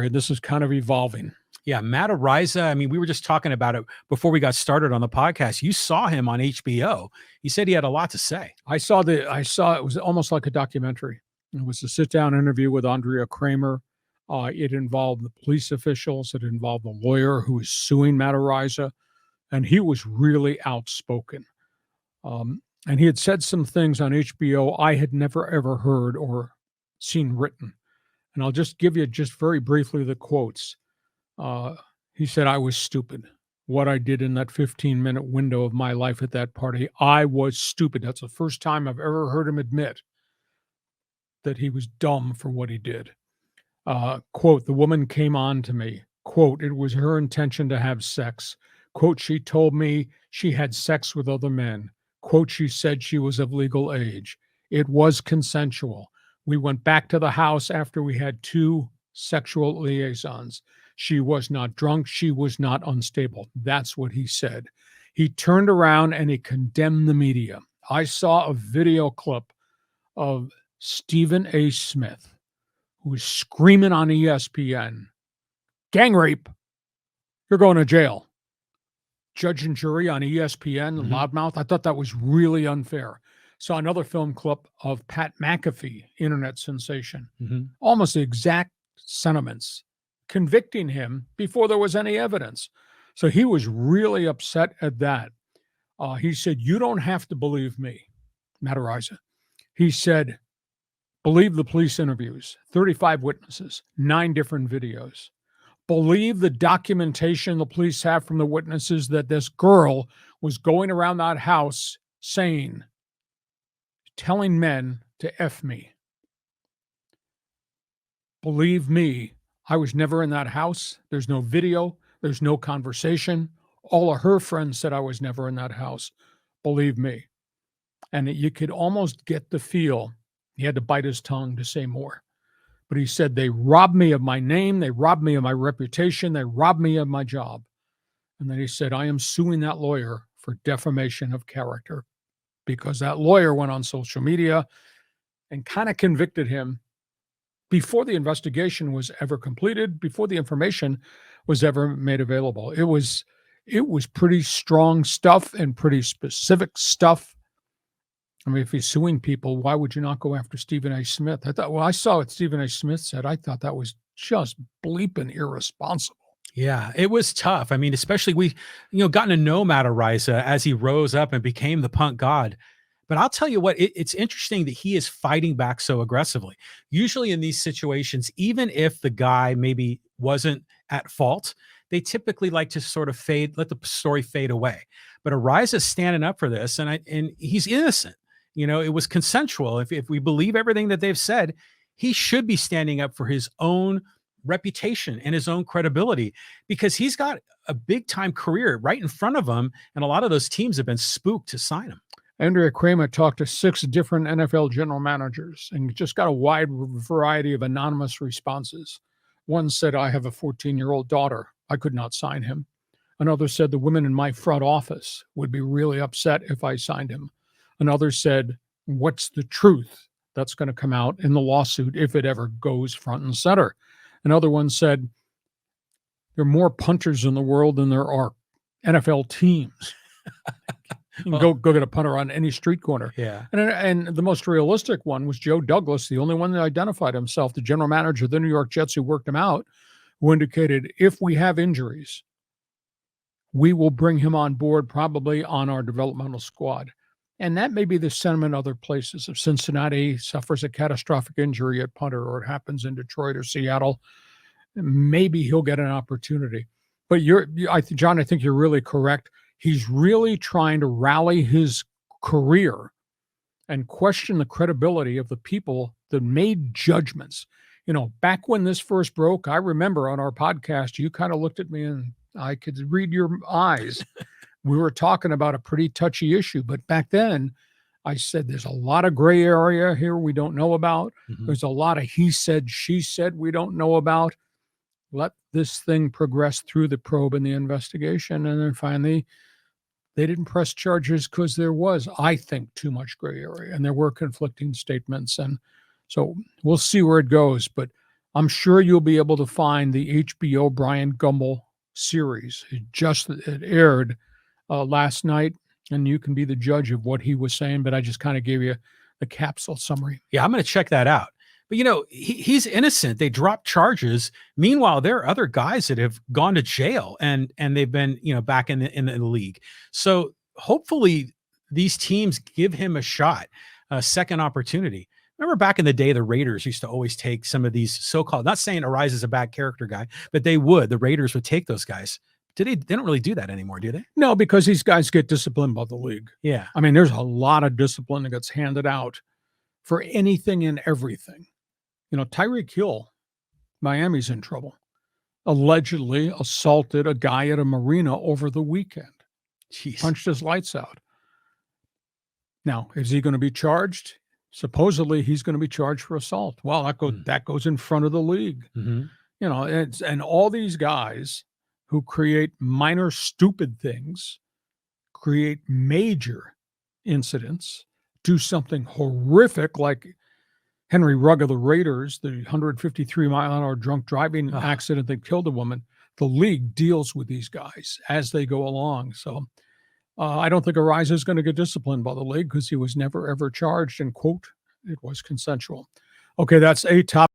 right? This is kind of evolving. Yeah, Matt Araiza, I mean, we were just talking about it before we got started on the podcast. You saw him on HBO. He said he had a lot to say. I saw it was almost like a documentary. It was a sit-down interview with Andrea Kramer. It involved the police officials. It involved the lawyer who was suing Matt Araiza, and he was really outspoken. And he had said some things on HBO I had never, ever heard or seen written. And I'll just give you just very briefly the quotes. He said, "I was stupid. What I did in that 15-minute window of my life at that party, I was stupid." That's the first time I've ever heard him admit that he was dumb for what he did. Quote, "The woman came on to me. Quote, it was her intention to have sex. Quote, she told me she had sex with other men. Quote, she said she was of legal age. It was consensual. We went back to the house after we had 2 sexual liaisons. She was not drunk. She was not unstable." That's what he said. He turned around and he condemned the media. I saw a video clip of Stephen A. Smith, who was screaming on ESPN, "Gang rape. You're going to jail." Judge and jury on ESPN, loudmouth. I thought that was really unfair. Saw another film clip of Pat McAfee, internet sensation. Almost the exact sentiments, convicting him before there was any evidence. So he was really upset at that. He said, "You don't have to believe me," Matt Araiza. He said, "Believe the police interviews, 35 witnesses, 9 different videos. Believe the documentation the police have from the witnesses that this girl was going around that house saying, telling men to F me. Believe me, I was never in that house. There's no video. There's no conversation. All of her friends said I was never in that house. Believe me." And you could almost get the feel he had to bite his tongue to say more. But he said, "They robbed me of my name. They robbed me of my reputation. They robbed me of my job." And then he said, "I am suing that lawyer for defamation of character," because that lawyer went on social media and kind of convicted him before the investigation was ever completed, before the information was ever made available. It was pretty strong stuff and pretty specific stuff. I mean, if he's suing people, why would you not go after Stephen A. Smith? I saw what Stephen A. Smith said. I thought that was just bleeping irresponsible. Yeah, it was tough. I mean, especially we, gotten to know Matt Araiza as he rose up and became the punk god. But I'll tell you what, it's interesting that he is fighting back so aggressively. Usually in these situations, even if the guy maybe wasn't at fault, they typically like to sort of let the story fade away. But Araiza's standing up for this, and he's innocent. It was consensual. If we believe everything that they've said, he should be standing up for his own reputation and his own credibility, because he's got a big time career right in front of him. And a lot of those teams have been spooked to sign him. Andrea Kramer talked to 6 different NFL general managers and just got a wide variety of anonymous responses. One said, "I have a 14-year-old daughter. I could not sign him." Another said, "The women in my front office would be really upset if I signed him." Another said, "What's the truth that's going to come out in the lawsuit if it ever goes front and center?" Another one said, "There are more punters in the world than there are NFL teams." You can go get a punter on any street corner. Yeah. And the most realistic one was Joe Douglas, the only one that identified himself, the general manager of the New York Jets who worked him out, who indicated, "If we have injuries, we will bring him on board, probably on our developmental squad." And that may be the sentiment other places. If Cincinnati suffers a catastrophic injury at punter, or it happens in Detroit or Seattle, maybe he'll get an opportunity. But John, I think you're really correct. He's really trying to rally his career and question the credibility of the people that made judgments. Back when this first broke, I remember on our podcast, you kind of looked at me and I could read your eyes. We were talking about a pretty touchy issue, but back then I said, there's a lot of gray area here we don't know about. There's a lot of he said, she said we don't know about. Let this thing progress through the probe and the investigation. And then finally, they didn't press charges because there was, I think, too much gray area and there were conflicting statements. And so we'll see where it goes. But I'm sure you'll be able to find the HBO Brian Gumbel series. It aired last night, and you can be the judge of what he was saying. But I just kind of gave you the capsule summary. Yeah, I'm going to check that out. But he's innocent. They dropped charges. Meanwhile, there are other guys that have gone to jail and they've been back in the league. So hopefully these teams give him a shot, a second opportunity. Remember back in the day, the Raiders used to always take some of these so-called. Not saying Araiza is a bad character guy, but they would. The Raiders would take those guys. They don't really do that anymore, do they? No, because these guys get disciplined by the league. Yeah. I mean, there's a lot of discipline that gets handed out for anything and everything. Tyreek Hill, Miami's in trouble. Allegedly assaulted a guy at a marina over the weekend. Jeez. Punched his lights out. Now, is he going to be charged? Supposedly, he's going to be charged for assault. Well, that goes in front of the league. Mm-hmm. And all these guys who create minor stupid things, create major incidents, do something horrific like Henry Rugg of the Raiders, the 153-mile-an-hour drunk driving accident that killed a woman. The league deals with these guys as they go along. So I don't think Araiza is going to get disciplined by the league because he was never, ever charged, and, quote, it was consensual. Okay, that's a top.